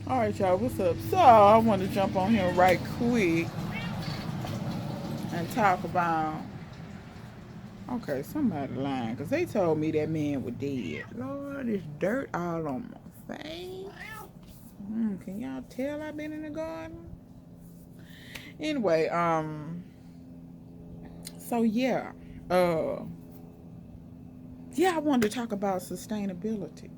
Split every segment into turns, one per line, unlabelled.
All right, y'all, what's up? So, I want to jump on here right quick and talk about. Okay, somebody lying because they told me that man was dead. Lord, there's dirt all on my face. Can y'all tell I've been in the garden? Anyway, so uh, yeah, I wanted to talk about sustainability.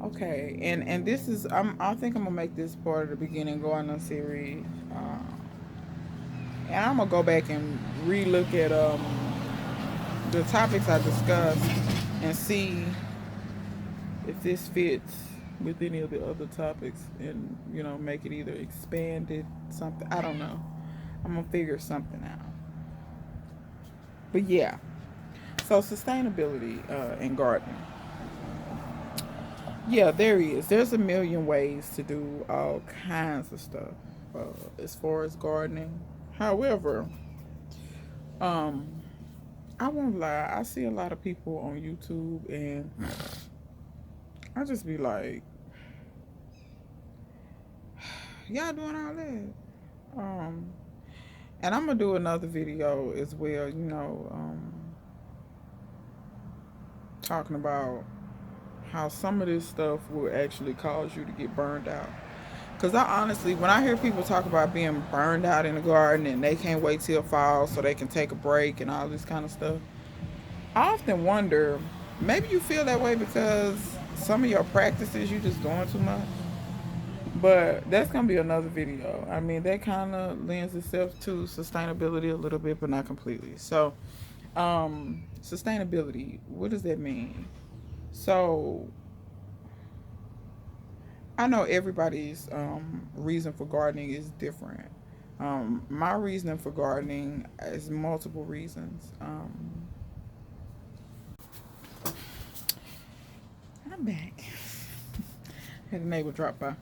Okay, and this is I think I'm gonna make this part of the beginning gardener series. And I'm gonna go back and relook at the topics I discussed and see if this fits with any of the other topics, and make it either expanded something. I don't know. I'm gonna figure something out. But yeah, so sustainability in gardening. Yeah, there is. There's a million ways to do all kinds of stuff uh, as far as gardening. However, um, I won't lie. I see a lot of people on YouTube, and I just be like, y'all doing all that? And I'm gonna do another video as well. Talking about how some of this stuff will actually cause you to get burned out. Cause I honestly, when I hear people talk about being burned out in the garden and they can't wait till fall so they can take a break and all this kind of stuff, I often wonder, maybe you feel that way because some of your practices you just doing too much. But that's gonna be another video. I mean, that kind of lends itself to sustainability a little bit, but not completely. So, sustainability. What does that mean? So, I know everybody's reason for gardening is different. My reasoning for gardening is multiple reasons. I'm back. Had a neighbor drop by.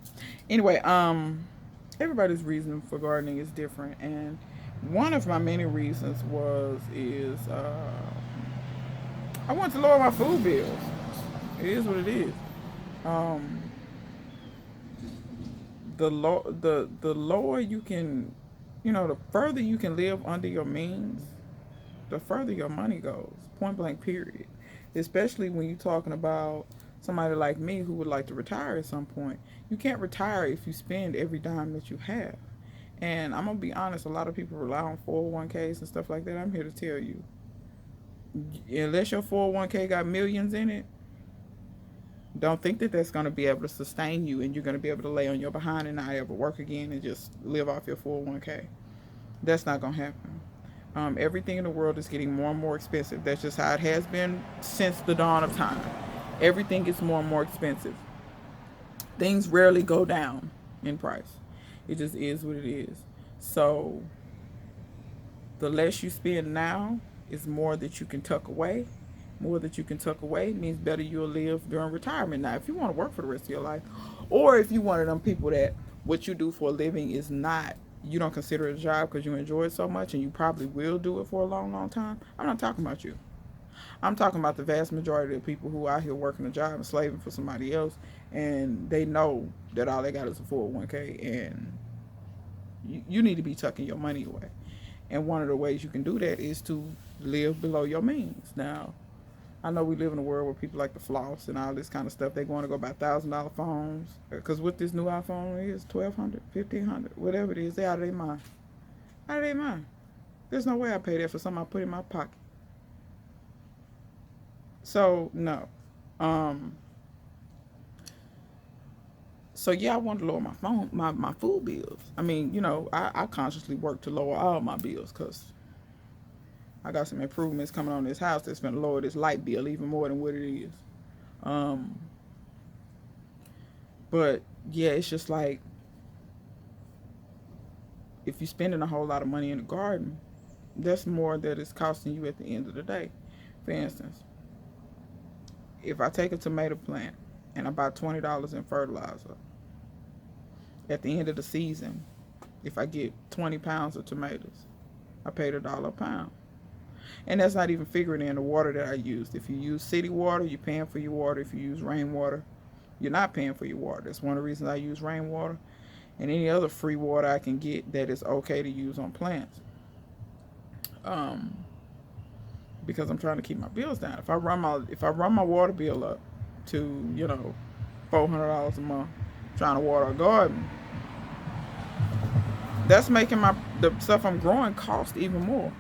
Anyway, everybody's reason for gardening is different, and one of my many reasons is I want to lower my food bills. It is what it is. Um, the lower you can, the further you can live under your means, the further your money goes. Point blank. Period. Especially when you're talking about somebody like me who would like to retire at some point. You can't retire if you spend every dime that you have. And I'm gonna be honest, a lot of people rely on 401ks and stuff like that. I'm here to tell you, unless your 401k got millions in it, don't think that that's gonna be able to sustain you and you're gonna be able to lay on your behind and not ever work again and just live off your 401k. That's not gonna happen. Everything in the world is getting more and more expensive. That's just how it has been since the dawn of time. Everything gets more and more expensive. Things rarely go down in price. It just is what it is. So the less you spend now is more that you can tuck away. More that you can tuck away means better you'll live during retirement. Now, if you want to work for the rest of your life, or if you one of them people that what you do for a living is not, you don't consider it a job because you enjoy it so much and you probably will do it for a long, long time, I'm not talking about you. I'm talking about the vast majority of people who are out here working a job and slaving for somebody else, and they know that all they got is a 401k, and you need to be tucking your money away. And one of the ways you can do that is to live below your means. Now, I know we live in a world where people like to floss and all this kind of stuff. They want to go buy $1,000 phones because what this new iPhone is, 1,200, 1,500, whatever it is, they out of their mind. Out of their mind. There's no way I pay that for something I put in my pocket. So no. Um. So yeah, I wanted to lower my food bills. I mean, I consciously work to lower all my bills because I got some improvements coming on this house that's gonna lower this light bill even more than what it is. Um. But yeah, it's just like if you're spending a whole lot of money in the garden, that's more that it's costing you at the end of the day. For instance, if I take a tomato plant and I buy $20 in fertilizer, at the end of the season, if I get 20 pounds of tomatoes, I paid $1 a pound. And that's not even figuring in the water that I used. If you use city water, you're paying for your water. If you use rainwater, You're not paying for your water. That's one of the reasons I use rainwater and any other free water I can get that is okay to use on plants. Um, because I'm trying to keep my bills down. If I run my water bill up to $400 a month, trying to water a garden, that's making the stuff I'm growing cost even more.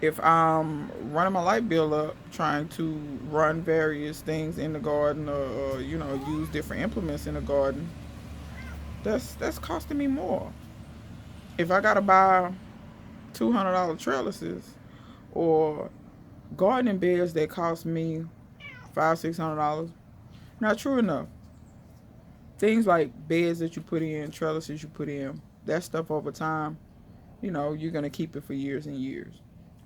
If I'm running my light bill up, trying to run various things in the garden, or use different implements in the garden, that's costing me more. If I gotta buy $200 trellises or gardening beds that cost me $500-$600, not true enough. Things like beds that you put in, trellises you put in, that stuff over time, you're gonna keep it for years and years.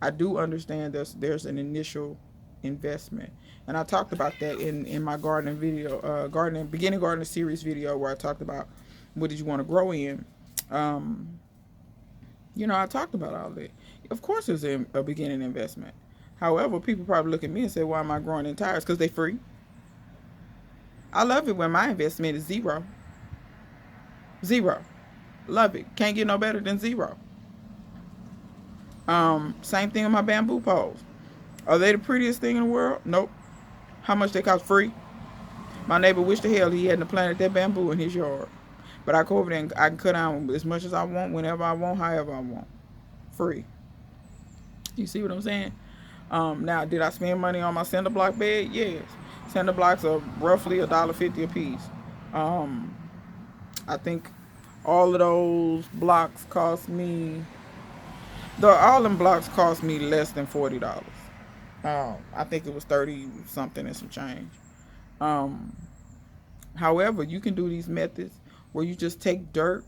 I do understand there's an initial investment, and I talked about that in my gardening video, beginning gardening series video, where I talked about what did you want to grow in. Um, I talked about all that. Of course, it's a beginning investment. However, people probably look at me and say, "Why am I growing in tires?" Because they free. I love it when my investment is zero. Zero. Love it. Can't get no better than zero. Same thing with my bamboo poles. Are they the prettiest thing in the world? Nope. How much they cost? Free. My neighbor wished to hell he hadn't planted that bamboo in his yard. But I go over there and I can cut down as much as I want, whenever I want, however I want. Free. You see what I'm saying? Now, did I spend money on my cinder block bed? Yes. Cinder blocks are roughly $1.50 a piece. I think all of those blocks cost me, all them blocks cost me less than $40. I think it was 30 something and some change. However, you can do these methods where you just take dirt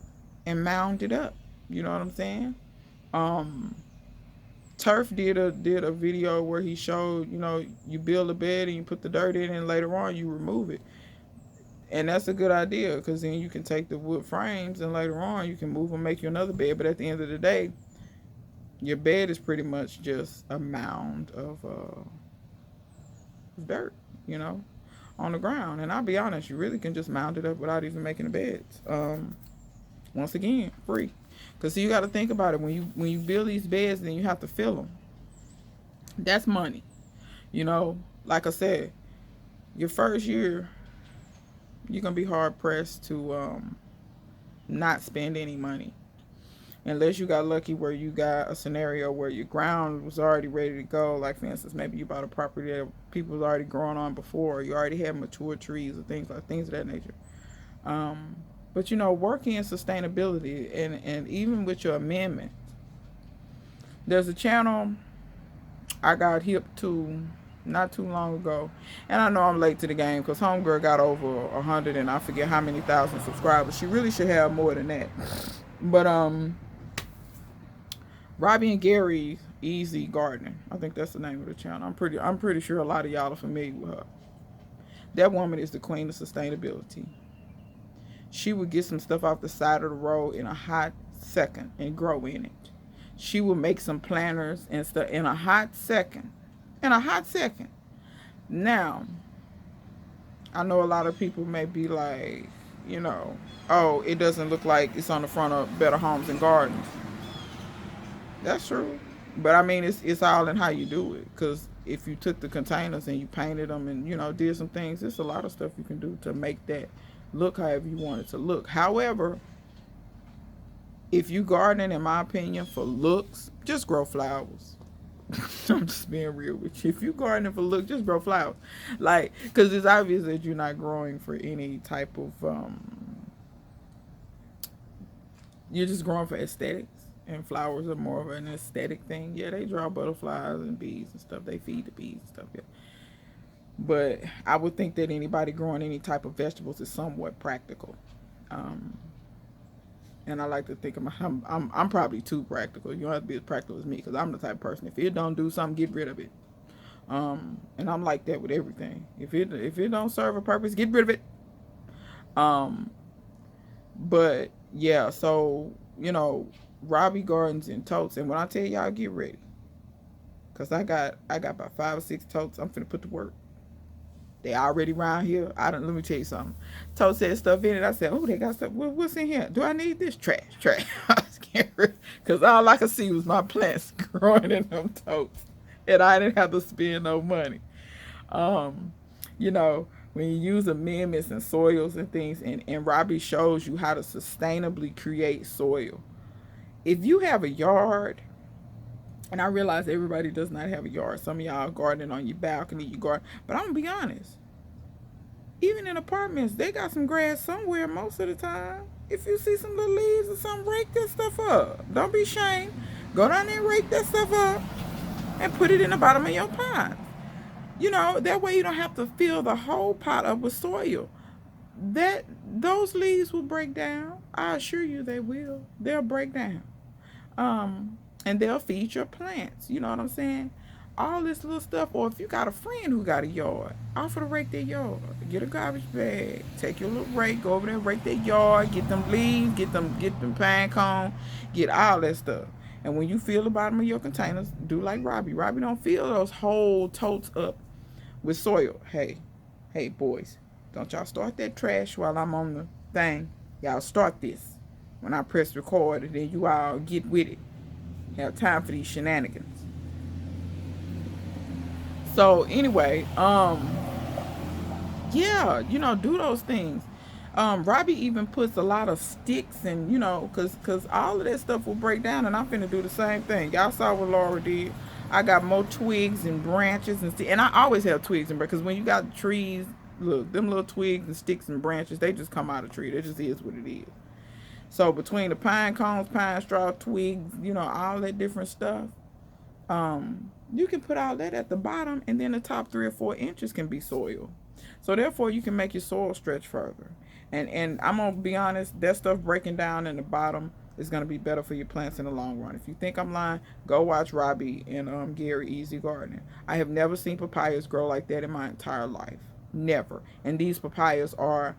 and mound it up. You know what I'm saying? Turf did a video where he showed, you build a bed and you put the dirt in, and later on you remove it. And that's a good idea, because then you can take the wood frames and later on you can move and make you another bed. But at the end of the day, your bed is pretty much just a mound of dirt, on the ground. And I'll be honest, you really can just mound it up without even making the beds. Once again, free. Because you got to think about it. When you build these beds, then you have to fill them. That's money. Like I said, your first year, you're going to be hard pressed to not spend any money. Unless you got lucky where you got a scenario where your ground was already ready to go. Like, for instance, maybe you bought a property that people was already growing on before. Or you already had mature trees or things of that nature. But, working in sustainability and even with your amendments, there's a channel I got hip to not too long ago. And I know I'm late to the game because Homegirl got over 100 and I forget how many thousand subscribers. She really should have more than that. But, Robbie and Gary's Easy Gardening. I think that's the name of the channel. I'm pretty sure a lot of y'all are familiar with her. That woman is the queen of sustainability. She would get some stuff off the side of the road in a hot second and grow in it. She would make some planters and stuff in a hot second. In a hot second. Now, I know a lot of people may be like, oh, it doesn't look like it's on the front of Better Homes and Gardens. That's true. But I mean, it's all in how you do it. Because if you took the containers and you painted them and, did some things, there's a lot of stuff you can do to make that look however you want it to look. However, if you gardening, in my opinion, for looks, just grow flowers. I'm just being real with you. If you gardening for looks, just grow flowers. Like, because it's obvious that you're not growing for any type of, you're just growing for aesthetics. And flowers are more of an aesthetic thing. Yeah, they draw butterflies and bees and stuff. They feed the bees and stuff, yeah. But I would think that anybody growing any type of vegetables is somewhat practical. And I like to think of I'm probably too practical. You don't have to be as practical as me, because I'm the type of person, if it don't do something, get rid of it. And I'm like that with everything. If it don't serve a purpose, get rid of it. But yeah, so Robbie Gardens and totes, and when I tell y'all, get ready, because I got about 5 or 6 totes I'm finna put to work. They already around here. I don't. Let me tell you something. Tote said stuff in it. I said, oh, they got stuff. What's in here? Do I need this? Trash, trash. I was scared because all I could see was my plants growing in them totes, and I didn't have to spend no money. Um, you know, when you use amendments and soils and things, and Robbie shows you how to sustainably create soil. If you have a yard, and I realize everybody does not have a yard. Some of y'all gardening on your balcony, you garden. But I'm gonna be honest. Even in apartments, they got some grass somewhere most of the time. If you see some little leaves or something, rake that stuff up. Don't be ashamed. Go down there and rake that stuff up and put it in the bottom of your pot. You know, that way you don't have to fill the whole pot up with soil. Those leaves will break down. I assure you they will. They'll break down. And they'll feed your plants. You know what I'm saying? All this little stuff. Or if you got a friend who got a yard, offer to rake their yard. Get a garbage bag. Take your little rake. Go over there, rake their yard. Get them leaves. Get them pine cone. Get all that stuff. And when you fill the bottom of your containers, do like Robbie. Robbie don't fill those whole totes up with soil. Hey, boys, don't y'all start that trash while I'm on the thing. Y'all start this when I press record, and then you all get with it. Have time for these shenanigans. So anyway, yeah, do those things. Robbie even puts a lot of sticks and, cause all of that stuff will break down, and I'm finna do the same thing. Y'all saw what Laura did. I got more twigs and branches and I always have twigs and branches, because when you got trees, look, them little twigs and sticks and branches, they just come out of the tree. That just is what it is. So between the pine cones, pine straw, twigs, all that different stuff, you can put all that at the bottom, and then the top 3 or 4 inches can be soil. So therefore, you can make your soil stretch further. And I'm gonna be honest, that stuff breaking down in the bottom is gonna be better for your plants in the long run. If you think I'm lying, go watch Robbie and Gary Easy Gardening. I have never seen papayas grow like that in my entire life. Never. And these papayas are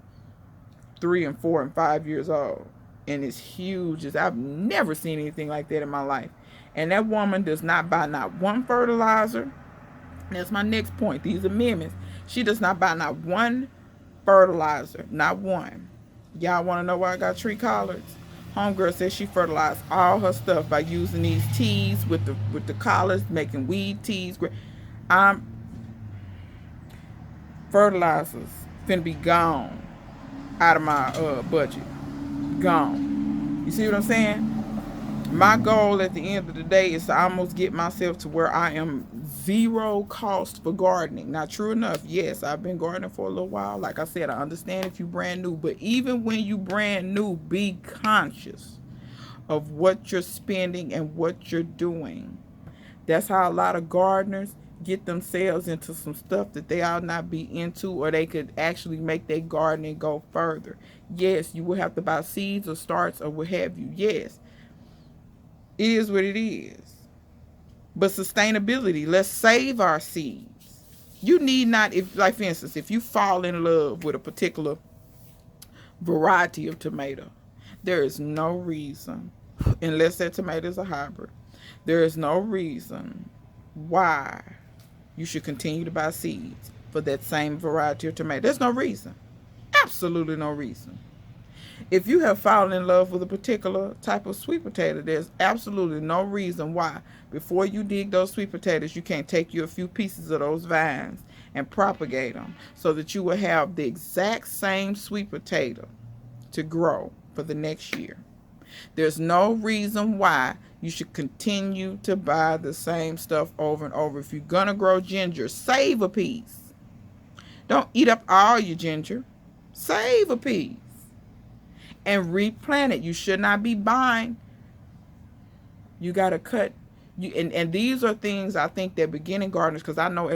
3 and 4 and 5 years old. And it's huge. I've never seen anything like that in my life. And that woman does not buy not one fertilizer. That's my next point. These amendments. She does not buy not one fertilizer. Not one. Y'all want to know why I got tree collards? Homegirl says she fertilized all her stuff by using these teas with the collars, making weed teas. Fertilizers finna be gone out of my budget. Gone. You see what I'm saying? My goal at the end of the day is to almost get myself to where I am zero cost for gardening. Now, true enough, yes, I've been gardening for a little while. Like I said, I understand if you brand new, but even when you brand new, be conscious of what you're spending and what you're doing. That's how a lot of gardeners get themselves into some stuff that they ought not be into, or they could actually make their gardening go further. Yes, you will have to buy seeds or starts or what have you. Yes, it is what it is. But sustainability, let's save our seeds. You need not, if, like for instance, if you fall in love with a particular variety of tomato, there is no reason, unless that tomato is a hybrid, there is no reason why you should continue to buy seeds for that same variety of tomato. There's no reason. Absolutely no reason. If you have fallen in love with a particular type of sweet potato, there's absolutely no reason why, before you dig those sweet potatoes, you can't take you a few pieces of those vines and propagate them so that you will have the exact same sweet potato to grow for the next year. There's no reason why you should continue to buy the same stuff over and over. If you're going to grow ginger, save a piece. Don't eat up all your ginger. Save a piece and replant it. You should not be buying. You got to cut. And these are things I think that beginning gardeners, because I know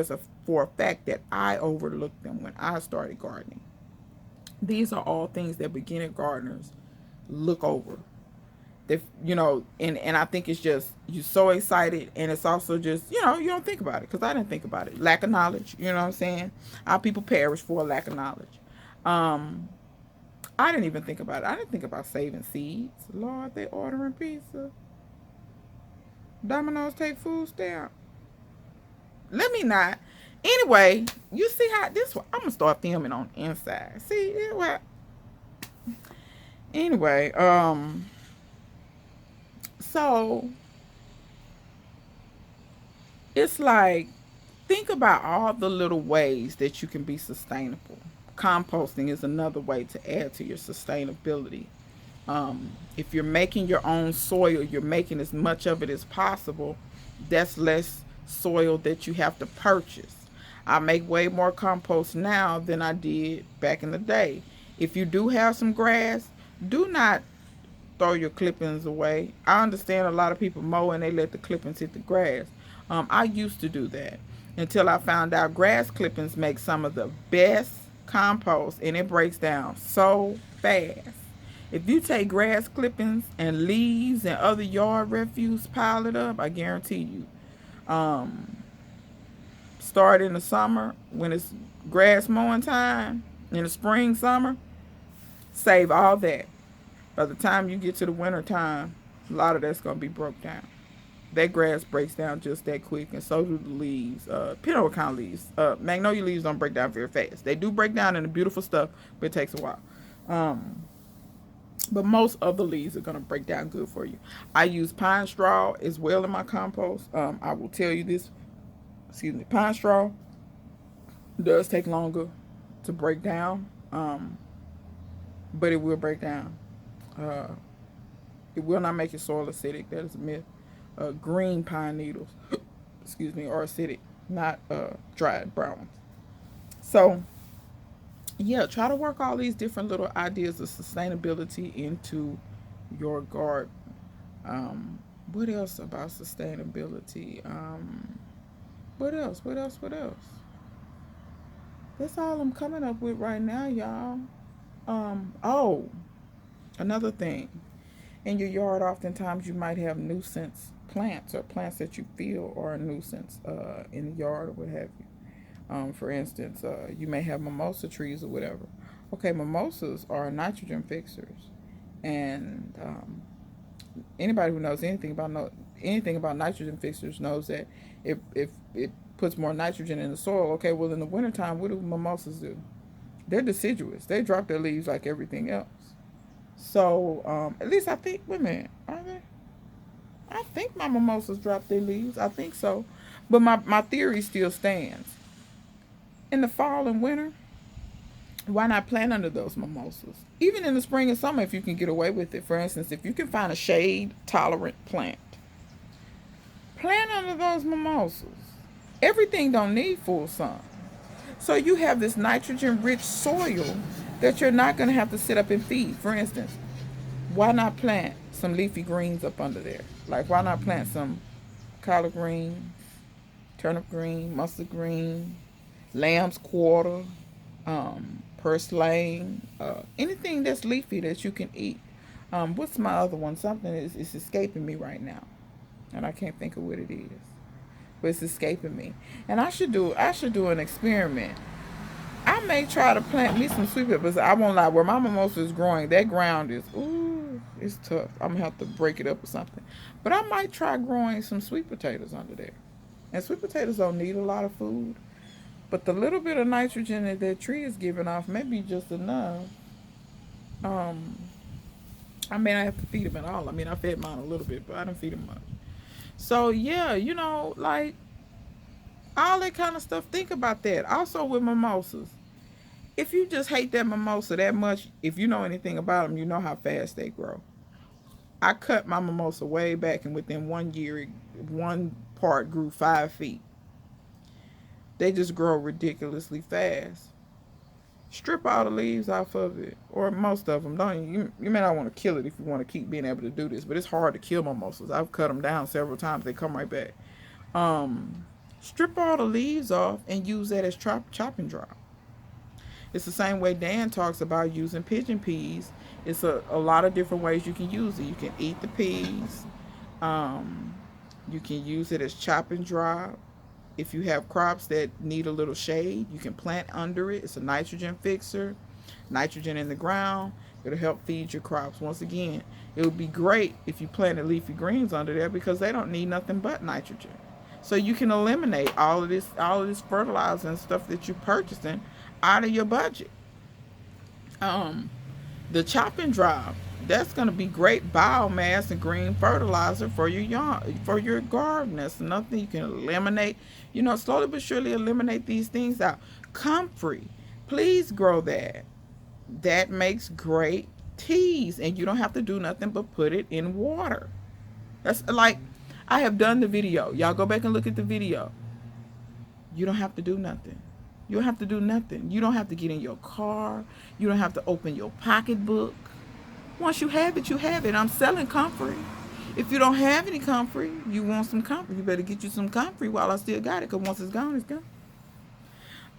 for a fact that I overlooked them when I started gardening. These are all things that beginning gardeners look over. They, and I think it's just, you're so excited, and it's also just, you don't think about it, because I didn't think about it. Lack of knowledge, you know what I'm saying? Our people perish for a lack of knowledge. I didn't even think about it. I didn't think about saving seeds. Lord, they ordering pizza. Domino's take food stamp. Let me not. Anyway, you see how this one, I'm gonna start filming on the inside. See it what anyway, so it's like, think about all the little ways that you can be sustainable. Composting is another way to add to your sustainability. If you're making your own soil, you're making as much of it as possible. That's less soil that you have to purchase. I make way more compost now than I did back in the day. If you do have some grass, do not throw your clippings away. I understand a lot of people mow and they let the clippings hit the grass. I used to do that until I found out grass clippings make some of the best compost, and it breaks down so fast. If you take grass clippings and leaves and other yard refuse, pile it up, I guarantee you. Um, Start in the summer when it's grass mowing time, in the spring, summer, save all that. By the time you get to the winter time, a lot of that's going to be broke down. That grass breaks down just that quick, and so do the leaves. Depending on what kind of leaves. Magnolia leaves don't break down very fast. They do break down into beautiful stuff, but it takes a while. But most of the leaves are going to break down good for you. I use pine straw as well in my compost. I will tell you this. Excuse me. Pine straw does take longer to break down, but it will break down. Uh, it will not make your soil acidic. That is a myth. Green pine needles, excuse me, are acidic, not dried brown ones. So, yeah, try to work all these different little ideas of sustainability into your garden. What else about sustainability? What else? What else? What else? That's all I'm coming up with right now, y'all. Oh, another thing. In your yard, oftentimes you might have nuisance plants or plants that you feel are a nuisance in the yard or what have you. For instance, you may have mimosa trees or whatever. Okay, mimosas are nitrogen fixers, and anybody who knows anything about nitrogen fixers knows that if it puts more nitrogen in the soil, okay, well in the wintertime, what do mimosas do? They're deciduous. They drop their leaves like everything else. So at least I think, wait a minute, are they? I think my mimosas drop their leaves. I think so. But my theory still stands. In the fall and winter, why not plant under those mimosas? Even in the spring and summer, if you can get away with it. For instance, if you can find a shade tolerant plant, plant under those mimosas. Everything don't need full sun. So you have this nitrogen rich soil that you're not going to have to sit up and feed. For instance, why not plant some leafy greens up under there? Like, why not plant some collard green, turnip green, mustard green, lamb's quarter, purslane, anything that's leafy that you can eat. What's my other one? Something is escaping me right now, and I can't think of what it is, but it's escaping me. And I should do an experiment. I may try to plant me some sweet peppers. I won't lie, where my mimosa is growing, that ground is, ooh, it's tough. I'm going to have to break it up or something. But I might try growing some sweet potatoes under there. And sweet potatoes don't need a lot of food. But the little bit of nitrogen that that tree is giving off may be just enough. I mean, I have to feed them at all. I mean, I fed mine a little bit, but I didn't feed them much. So, yeah, like, all that kind of stuff. Think about that. Also with mimosas. If you just hate that mimosa that much, if you know anything about them, you know how fast they grow. I cut my mimosa way back, and within 1 year, one part grew 5 feet. They just grow ridiculously fast. Strip all the leaves off of it, or most of them. Don't you may not want to kill it if you want to keep being able to do this, but it's hard to kill mimosas. I've cut them down several times. They come right back. Strip all the leaves off and use that as chopping drop. It's the same way Dan talks about using pigeon peas. It's a lot of different ways you can use it. You can eat the peas. You can use it as chopping drop. If you have crops that need a little shade, you can plant under it. It's a nitrogen fixer. Nitrogen in the ground. It'll help feed your crops. Once again, it would be great if you planted leafy greens under there because they don't need nothing but nitrogen. so you can eliminate all of this fertilizer and stuff that you're purchasing out of your budget. Um, the chop and drop, that's going to be great biomass and green fertilizer for your yard, for your garden. That's nothing you can eliminate. Slowly but surely eliminate these things out. Comfrey, please grow that. That makes great teas, and you don't have to do nothing but put it in water. That's like, I have done the video. Y'all go back and look at the video. You don't have to do nothing. You don't have to do nothing. You don't have to get in your car. You don't have to open your pocketbook. Once you have it, you have it. I'm selling comfrey. If you don't have any comfrey, you want some comfrey, you better get you some comfrey while I still got it, because once it's gone, it's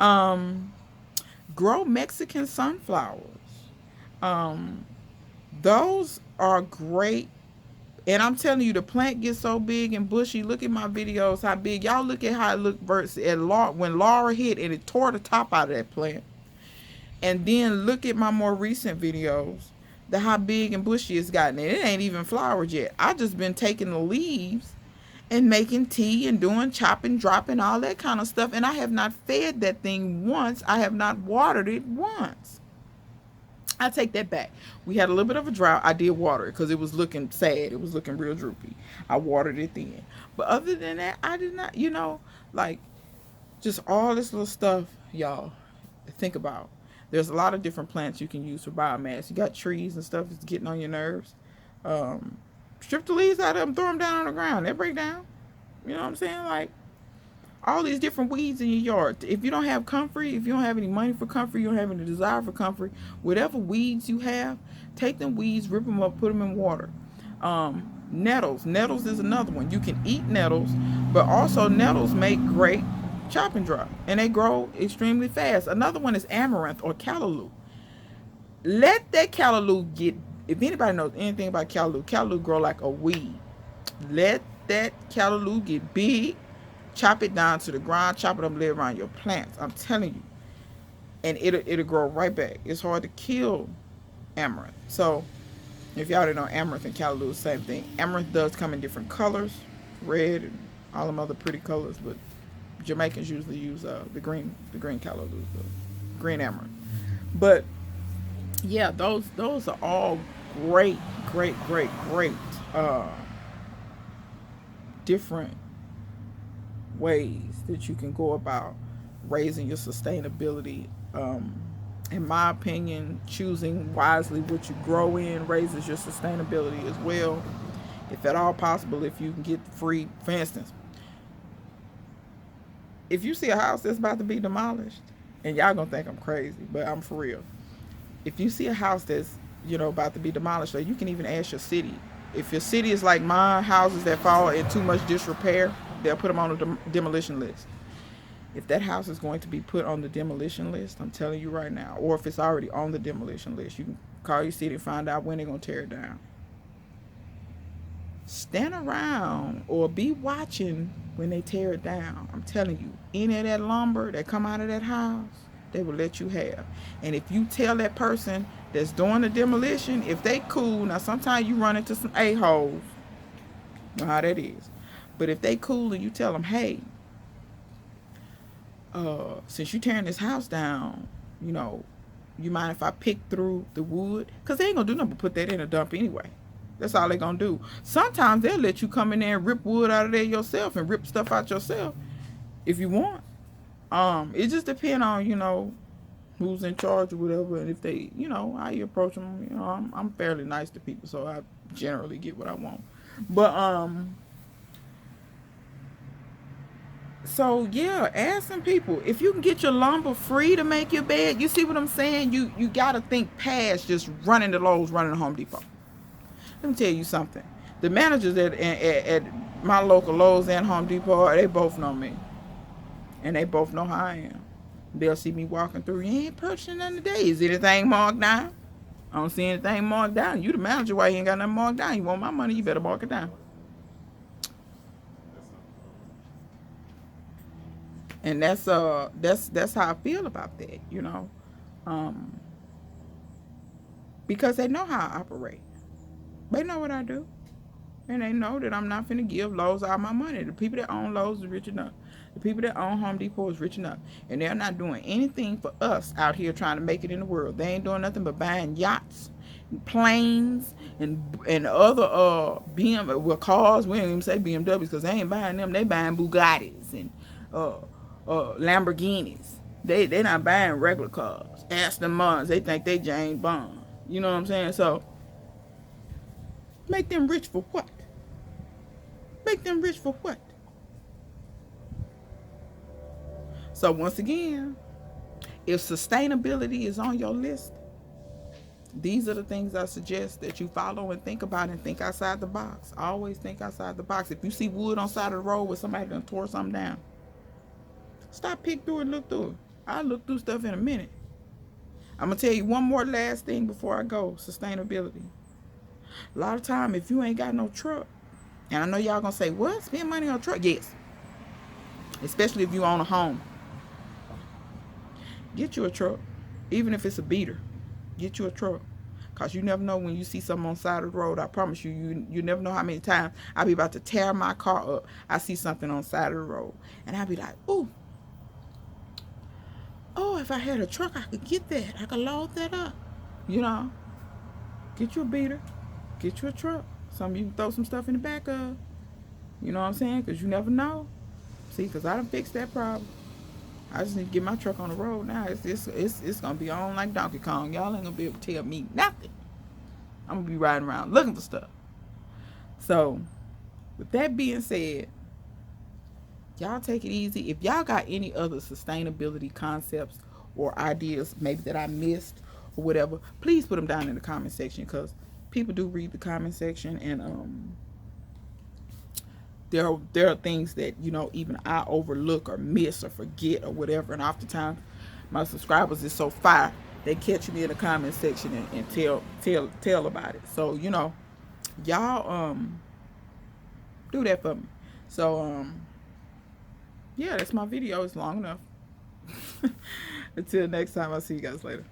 gone. Grow Mexican sunflowers. Um, those are great. And I'm telling you, the plant gets so big and bushy. Look at my videos, how big. Y'all look at how it looked versus when Laura hit and it tore the top out of that plant. And then look at my more recent videos, how big and bushy it's gotten. And it ain't even flowered yet. I just been taking the leaves and making tea and doing chopping, dropping, all that kind of stuff. And I have not fed that thing once. I have not watered it once. I take that back. We had a little bit of a drought. I did water it because it was looking sad. It was looking real droopy. I watered it then. But other than that, I did not, like, just all this little stuff, y'all, think about. There's a lot of different plants you can use for biomass. You got trees and stuff that's getting on your nerves. Strip the leaves out of them, throw them down on the ground. They break down. You know what I'm saying? Like, all these different weeds in your yard. If you don't have comfrey, if you don't have any money for comfrey, you don't have any desire for comfrey, whatever weeds you have, take them weeds, rip them up, put them in water. Nettles. Nettles is another one. You can eat nettles, but also nettles make great chop and drop, and they grow extremely fast. Another one is amaranth or callaloo. Let that callaloo get, if anybody knows anything about callaloo grow like a weed. Let that callaloo get big. Chop it down to the ground, chop it up, lay it around your plants. I'm telling you. And it'll grow right back. It's hard to kill amaranth. So, if y'all didn't know, amaranth and callaloo is the same thing. Amaranth does come in different colors, red and all them other pretty colors, but Jamaicans usually use the green callaloo, the green amaranth. But yeah, those are all great different ways that you can go about raising your sustainability. In my opinion, choosing wisely what you grow in raises your sustainability as well. If at all possible, if you can get free, for instance, if you see a house that's about to be demolished, and y'all gonna think I'm crazy, but I'm for real. If you see a house that's, about to be demolished, or you can even ask your city. If your city is like mine, houses that fall in too much disrepair, they'll put them on the demolition list. If that house is going to be put on the demolition list, I'm telling you right now, or if it's already on the demolition list, you can call your city and find out when they're going to tear it down. Stand around or be watching when they tear it down. I'm telling you, any of that lumber that come out of that house, they will let you have. And if you tell that person that's doing the demolition, if they cool, now sometimes you run into some a-holes, you know how that is. But if they cool and you tell them, hey, since you tearing this house down, you mind if I pick through the wood? Because they ain't going to do nothing but put that in a dump anyway. That's all they going to do. Sometimes they'll let you come in there and rip wood out of there yourself and rip stuff out yourself if you want. It just depends on, who's in charge or whatever. And if they, how you approach them. I'm fairly nice to people, so I generally get what I want. But, so yeah, ask some people. If you can get your lumber free to make your bed, you see what I'm saying? You gotta think past just running to Lowe's, running to Home Depot. Let me tell you something. The managers at my local Lowe's and Home Depot, they both know me. And they both know how I am. They'll see me walking through. You ain't purchasing nothing today. Is anything marked down? I don't see anything marked down. You the manager, why you ain't got nothing marked down? You want my money, you better mark it down. And that's how I feel about that, because they know how I operate. They know what I do. And they know that I'm not finna give Lowe's all my money. The people that own Lowe's is rich enough. The people that own Home Depot is rich enough. And they're not doing anything for us out here trying to make it in the world. They ain't doing nothing but buying yachts, and planes, and other cars. We don't even say BMWs because they ain't buying them. They buying Bugattis and uh Lamborghinis. They not buying regular cars. Aston Martins. They think they James Bond. You know what I'm saying? So make them rich for what? Make them rich for what? So once again, if sustainability is on your list, these are the things I suggest that you follow and think about and think outside the box. Always think outside the box. If you see wood on the side of the road where somebody done tore something down, stop, pick through it, look through it. I'll look through stuff in a minute. I'm going to tell you one more last thing before I go. Sustainability. A lot of time, if you ain't got no truck, and I know y'all going to say, what? Spend money on a truck? Yes. Especially if you own a home. Get you a truck. Even if it's a beater. Get you a truck. Because you never know when you see something on the side of the road. I promise you, you never know how many times I'll be about to tear my car up. I see something on the side of the road. And I'll be like, ooh. Oh, if I had a truck, I could get that. I could load that up. You know. Get you a beater. Get you a truck. Something you can throw some stuff in the back of. You know what I'm saying? Because you never know. See, because I done fixed that problem. I just need to get my truck on the road now. It's going to be on like Donkey Kong. Y'all ain't going to be able to tell me nothing. I'm going to be riding around looking for stuff. So, with that being said, y'all take it easy. If y'all got any other sustainability concepts or ideas maybe that I missed or whatever, please put them down in the comment section because people do read the comment section and there are things that, you know, even I overlook or miss or forget or whatever. And oftentimes my subscribers is so fire, they catch me in the comment section and tell about it. So, you know, y'all do that for me. So yeah, that's my video. It's long enough. Until next time, I'll see you guys later.